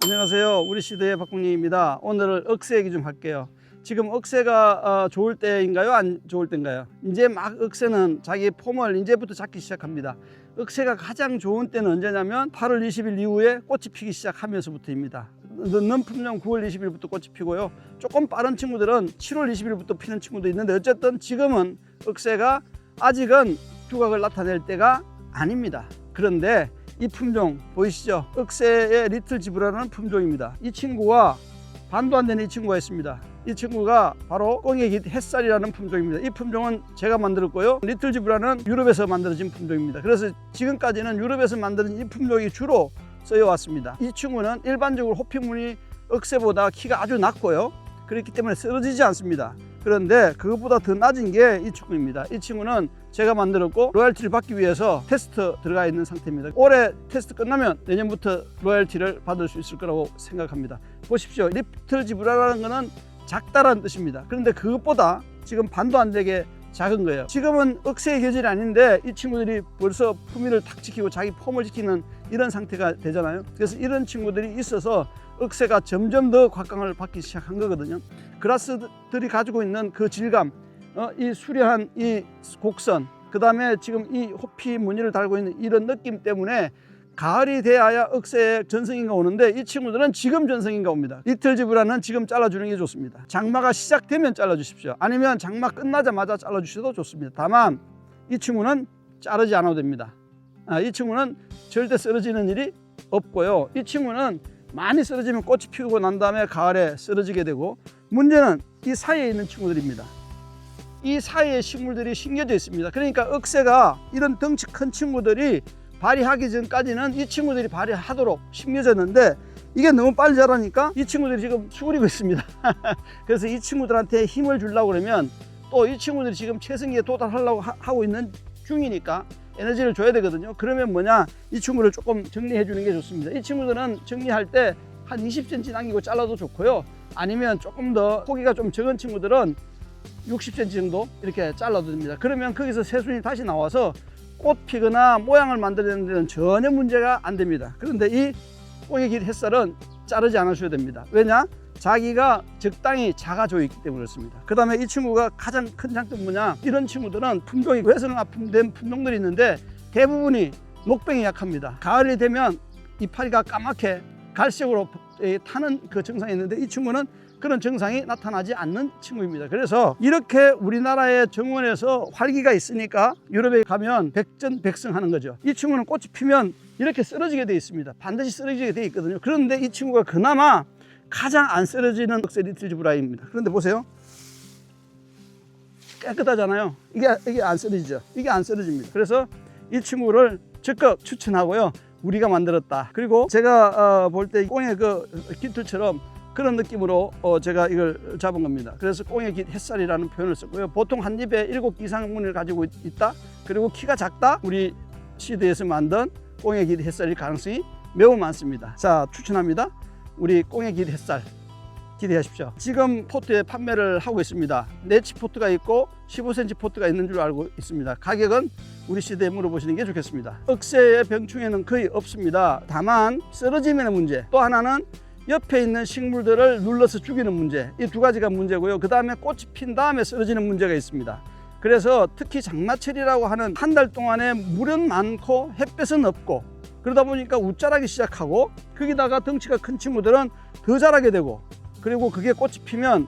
안녕하세요. 우리 시대의 박국님입니다. 오늘은 억새 얘기 좀 할게요. 지금 억새가 좋을 때인가요? 안 좋을 때인가요? 이제 막 억새는 자기 폼을 이제부터 잡기 시작합니다. 억새가 가장 좋은 때는 언제냐면 8월 20일 이후에 꽃이 피기 시작하면서부터입니다. 늦는 품종 9월 20일부터 꽃이 피고요. 조금 빠른 친구들은 7월 20일부터 피는 친구도 있는데 어쨌든 지금은 억새가 아직은 두각을 나타낼 때가 아닙니다. 그런데 이 품종 보이시죠? 억새의 리틀 지브라라는 품종입니다. 이 친구와 반도 안 되는 이 친구가 있습니다. 이 친구가 바로 꽁의깃 햇살이라는 품종입니다. 이 품종은 제가 만들었고요. 리틀 지브라는 유럽에서 만들어진 품종입니다. 그래서 지금까지는 유럽에서 만드는 이 품종이 주로 쓰여왔습니다. 이 친구는 일반적으로 호피무늬 억새보다 키가 아주 낮고요. 그렇기 때문에 쓰러지지 않습니다. 그런데 그것보다 더 낮은 게 이 친구입니다. 이 친구는 제가 만들었고 로열티를 받기 위해서 테스트 들어가 있는 상태입니다. 올해 테스트 끝나면 내년부터 로열티를 받을 수 있을 거라고 생각합니다. 보십시오. 리틀 지브라라는 것은 작다라는 뜻입니다. 그런데 그것보다 지금 반도 안 되게 작은 거예요. 지금은 억새의 계절이 아닌데 이 친구들이 벌써 품위를 탁 지키고 자기 폼을 지키는 이런 상태가 되잖아요. 그래서 이런 친구들이 있어서 억새가 점점 더 곽강을 받기 시작한 거거든요. 그라스들이 가지고 있는 그 질감, 이 수려한 이 곡선, 그 다음에 지금 이 호피 무늬를 달고 있는 이런 느낌 때문에 가을이 돼야 억새의 전성기가 오는데 이 친구들은 지금 전성기가 옵니다. 리틀 지브라는 지금 잘라주는 게 좋습니다. 장마가 시작되면 잘라주십시오. 아니면 장마 끝나자마자 잘라주셔도 좋습니다. 다만 이 친구는 자르지 않아도 됩니다. 이 친구는 절대 쓰러지는 일이 없고요. 이 친구는 많이 쓰러지면 꽃이 피우고 난 다음에 가을에 쓰러지게 되고, 문제는 이 사이에 있는 친구들입니다. 이 사이에 식물들이 심겨져 있습니다. 그러니까 억새가 이런 덩치 큰 친구들이 발휘하기 전까지는 이 친구들이 발휘하도록 심겨졌는데 이게 너무 빨리 자라니까 이 친구들이 지금 수그리고 있습니다. 그래서 이 친구들한테 힘을 주려고 그러면 또 이 친구들이 지금 최성기에 도달하려고 하고 있는 중이니까 에너지를 줘야 되거든요. 그러면 뭐냐, 이 친구를 조금 정리해 주는 게 좋습니다. 이 친구들은 정리할 때 한 20cm 남기고 잘라도 좋고요. 아니면 조금 더 크기가 좀 적은 친구들은 60cm 정도 이렇게 잘라도 됩니다. 그러면 거기서 새순이 다시 나와서 꽃 피거나 모양을 만드는 데는 전혀 문제가 안 됩니다. 그런데 이 꽁의깃 햇살은 자르지 않으셔야 됩니다. 왜냐? 자기가 적당히 작아져 있기 때문에 그렇습니다. 그 다음에 이 친구가 가장 큰 장점은 뭐냐, 이런 친구들은 품종이 외선을 납품된 품종들이 있는데 대부분이 녹병이 약합니다. 가을이 되면 이파리가 까맣게 갈색으로 타는 그 증상이 있는데 이 친구는 그런 증상이 나타나지 않는 친구입니다. 그래서 이렇게 우리나라의 정원에서 활기가 있으니까 유럽에 가면 백전백승하는 거죠. 이 친구는 꽃이 피면 이렇게 쓰러지게 돼 있습니다. 반드시 쓰러지게 돼 있거든요. 그런데 이 친구가 그나마 가장 안 쓰러지는 억새 리틀 지브라입니다. 그런데 보세요. 깨끗하잖아요. 이게 안 쓰러지죠. 이게 안 쓰러집니다. 그래서 이 친구를 적극 추천하고요. 우리가 만들었다. 그리고 제가 볼 때 꽁의 그 깃털처럼 그런 느낌으로 제가 이걸 잡은 겁니다. 그래서 꽁의깃 햇살이라는 표현을 썼고요. 보통 한 입에 7개 이상 무늬를 가지고 있다. 그리고 키가 작다. 우리 시드에서 만든 꽁의깃 햇살일 가능성이 매우 많습니다. 자, 추천합니다. 우리 꽁의깃 햇살 기대하십시오. 지금 포트에 판매를 하고 있습니다. 네치 포트가 있고 15cm 포트가 있는 줄 알고 있습니다. 가격은 우리 시대에 물어보시는 게 좋겠습니다. 억새의 병충해는 거의 없습니다. 다만 쓰러짐의 문제, 또 하나는 옆에 있는 식물들을 눌러서 죽이는 문제, 이 두 가지가 문제고요. 그 다음에 꽃이 핀 다음에 쓰러지는 문제가 있습니다. 그래서 특히 장마철이라고 하는 한 달 동안에 물은 많고 햇볕은 없고 그러다 보니까 웃자라기 시작하고, 거기다가 덩치가 큰 친구들은 더 자라게 되고, 그리고 그게 꽃이 피면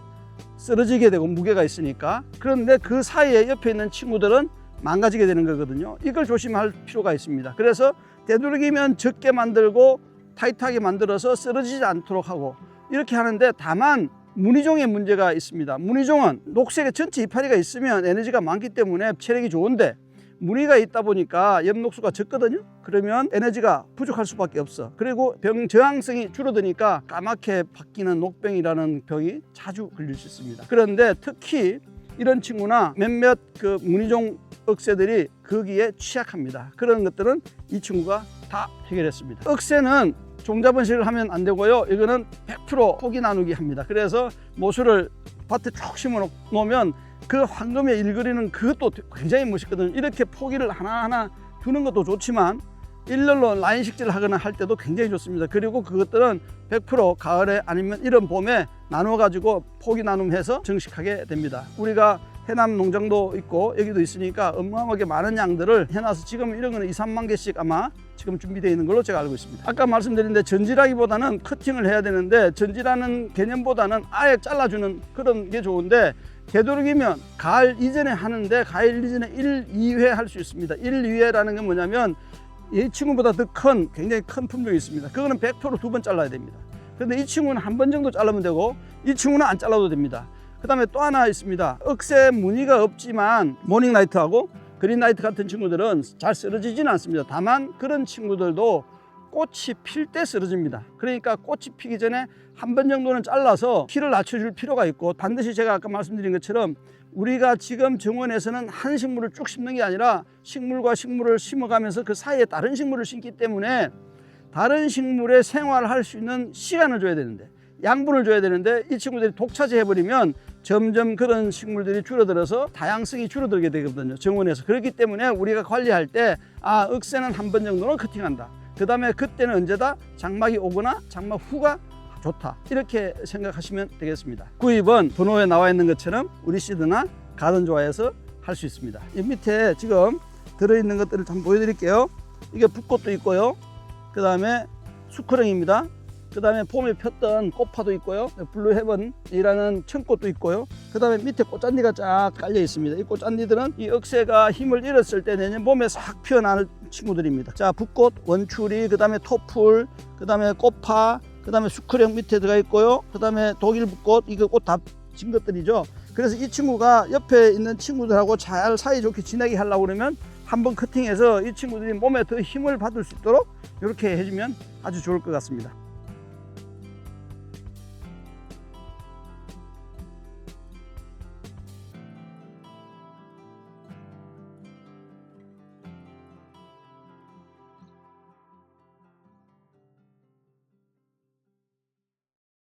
쓰러지게 되고 무게가 있으니까. 그런데 그 사이에 옆에 있는 친구들은 망가지게 되는 거거든요. 이걸 조심할 필요가 있습니다. 그래서 되도록이면 적게 만들고 타이트하게 만들어서 쓰러지지 않도록 하고 이렇게 하는데, 다만 무늬종의 문제가 있습니다. 무늬종은 녹색의 전체 이파리가 있으면 에너지가 많기 때문에 체력이 좋은데 무늬가 있다 보니까 엽록수가 적거든요. 그러면 에너지가 부족할 수밖에 없어. 그리고 병 저항성이 줄어드니까 까맣게 바뀌는 녹병이라는 병이 자주 걸릴 수 있습니다. 그런데 특히 이런 친구나 몇몇 그 무늬종 억새들이 거기에 취약합니다. 그런 것들은 이 친구가 다 해결했습니다. 억새는 종자번식을 하면 안 되고요. 이거는 100% 포기 나누기 합니다. 그래서 모수를 밭에 쭉 심어 놓으면 그 황금에 일거리는 그것도 굉장히 멋있거든요. 이렇게 포기를 하나하나 두는 것도 좋지만 일렬로 라인 식재를 하거나 할 때도 굉장히 좋습니다. 그리고 그것들은 100% 가을에 아니면 이런 봄에 나눠 가지고 포기 나눔해서 정식하게 됩니다. 우리가 해남 농장도 있고 여기도 있으니까 어마어마하게 많은 양들을 해놔서 지금 이런 거는 2, 3만 개씩 아마 지금 준비되어 있는 걸로 제가 알고 있습니다. 아까 말씀드린 데 전지라기보다는 커팅을 해야 되는데 전지라는 개념보다는 아예 잘라주는 그런 게 좋은데 되도록이면 가을 이전에 하는데 가을 이전에 1, 2회 할 수 있습니다. 1, 2회라는 게 뭐냐면 이 친구보다 더 큰 굉장히 큰 품종이 있습니다. 그거는 100% 2번 잘라야 됩니다. 그런데 이 친구는 한 번 정도 자르면 되고 이 친구는 안 잘라도 됩니다. 그 다음에 또 하나 있습니다. 억새 무늬가 없지만 모닝라이트하고 그린라이트 같은 친구들은 잘 쓰러지지는 않습니다. 다만 그런 친구들도 꽃이 필 때 쓰러집니다. 그러니까 꽃이 피기 전에 한 번 정도는 잘라서 키를 낮춰줄 필요가 있고 반드시 제가 아까 말씀드린 것처럼 우리가 지금 정원에서는 한 식물을 쭉 심는 게 아니라 식물과 식물을 심어가면서 그 사이에 다른 식물을 심기 때문에 다른 식물의 생활할 수 있는 시간을 줘야 되는데 양분을 줘야 되는데 이 친구들이 독차지 해버리면 점점 그런 식물들이 줄어들어서 다양성이 줄어들게 되거든요, 정원에서. 그렇기 때문에 우리가 관리할 때 억새는 한 번 정도는 커팅한다. 그 다음에 그때는 언제다? 장막이 오거나 장막 후가 좋다. 이렇게 생각하시면 되겠습니다. 구입은 번호에 나와 있는 것처럼 우리 시드나 가든 좋아해서 할 수 있습니다. 이 밑에 지금 들어있는 것들을 좀 보여드릴게요. 이게 붓꽃도 있고요. 그 다음에 수크령입니다. 그 다음에 봄에 폈던 꽃파도 있고요. 블루헤븐이라는 청꽃도 있고요. 그 다음에 밑에 꽃잔디가 쫙 깔려 있습니다. 이 꽃잔디들은 이 억새가 힘을 잃었을 때 내년 봄에 싹 피어나는 친구들입니다. 자, 붓꽃, 원추리, 그 다음에 토풀, 그 다음에 꽃파, 그 다음에 수크령 밑에 들어가 있고요. 그 다음에 독일붓꽃, 이거 꽃 다 진 것들이죠. 그래서 이 친구가 옆에 있는 친구들하고 잘 사이좋게 지내게 하려고 그러면 한번 커팅해서 이 친구들이 몸에 더 힘을 받을 수 있도록 이렇게 해주면 아주 좋을 것 같습니다.